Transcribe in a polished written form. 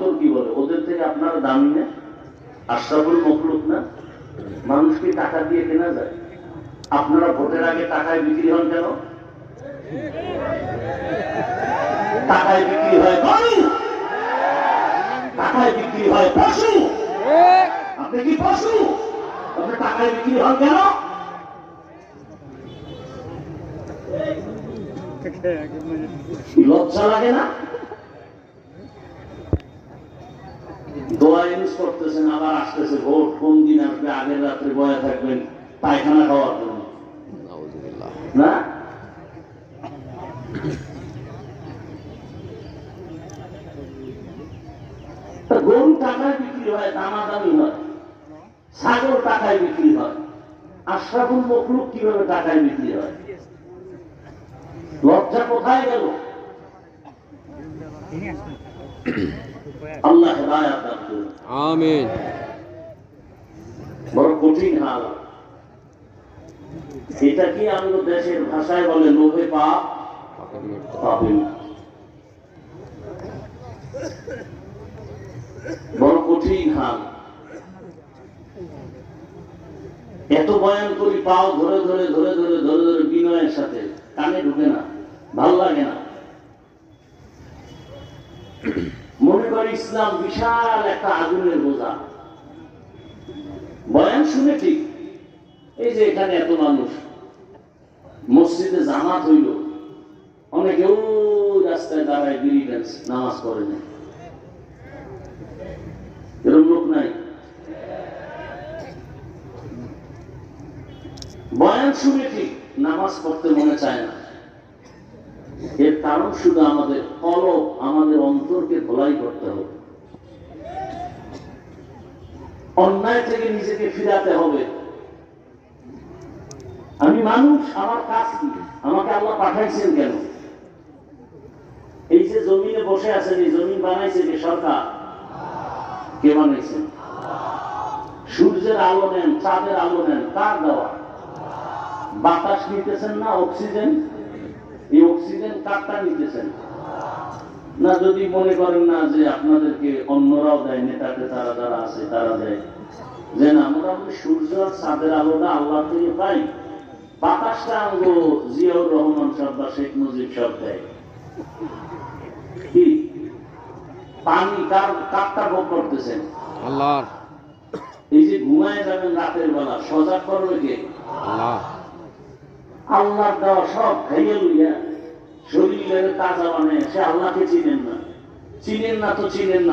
অন্তর কি বলে? ওদের থেকে আপনারা দামি না? আশরাফুল মখলুক না? মানুষকে টাকা দিয়ে কেনা যায়? আপনারা ভোটের আগে টাকায় বিক্রি হন কেন? টাকায় বিক্রি হয় গরু, টাকায় বিক্রি হয় পশু। আপনি কি পশু? আপনি টাকায় বিক্রি হন কেন? লজ্জা লাগে না? দোয়া ইউজ করতেছেন, আবার আসতেছে ভোট, কোন দিন আসবে, আগের রাত্রে বয়া থাকবেন পায়খানা খাওয়ার জন্য না? গরু টাকায় বিক্রি হয়, দামাদামি হয়, ছাগল টাকায় বিক্রি হয়, আশরাফুল মখলুক কিভাবে টাকায় বিক্রি হয়? লজ্জা কোথায় গেল? আল্লাহ হেদায়েত দান করুন। আমিন। বড় কঠিন হাল। এটা কি আমাদের দেশের ভাষায় বলে লোভে পাপ, পাপে মৃত্যু। বড় কঠিন হাল। এত বয়ান করি, পাও ধরে ধরে ধরে ধরে ধরে ধরে বিনয়ের সাথে, কানে ঢুকে না, ভাল লাগে না। মনে করি ইসলাম বিশাল একটা আগুনের বোঝা। বয়ান শুনে ঠিক, এই যে এখানে এত মানুষ, মসজিদে জামাত হইল, অনেকে ওই রাস্তায় দাঁড়ায় বিড়ি ড্যান্স, নামাজ পড়ে না। এরকম লোক নাই? বয়ান শুনে ঠিক, নামাজ পড়তে মনে চায় না। এর কারণ শুধু আমাদের কলব, আমাদের অন্তরকে ধোলাই করতে হবে। অন্যায় থেকে নিজেকে ফিরাতে হবে। আমি মানুষ, আমার কাজ কি? আমাকে আল্লাহ পাঠাইছেন কেন? এই যে জমিনে বসে আছেন, এই জমিন বানাইছে কে? সরকার। কে বানাইছেন? সূর্যের আলো নেন, চাঁদের আলো নেন, কার দেওয়া? বাতাস নিতেছেন না অক্সিজেন? এই অক্সিজেন কারটা নিতেছেন না? যদি মনে করেন না যে আপনাদেরকে অন্যরাও দেয়, নেতাকে তারা যারা আছে তারা দেয়, যে না মোটামুটি সূর্য আর চাঁদের আলোটা আল্লাহ থেকে পাই, বাতাসটা আমগো জিয়াউর রহমান সাহেব বা শেখ মুজিব সাহেব দেয়। কি পানি কারটা ভোগ করতেছেন? আল্লাহর। এই যে ঘুমায় যাবেন রাতের বেলা, সজাগ করবে কে? আল্লাহ। আল্লাহর দেওয়া সব খাইয়ে লইয়া শরীরের তাজা বানায়, সে আল্লাহকে চিনেন না। চিনেন না তো চিনেন না।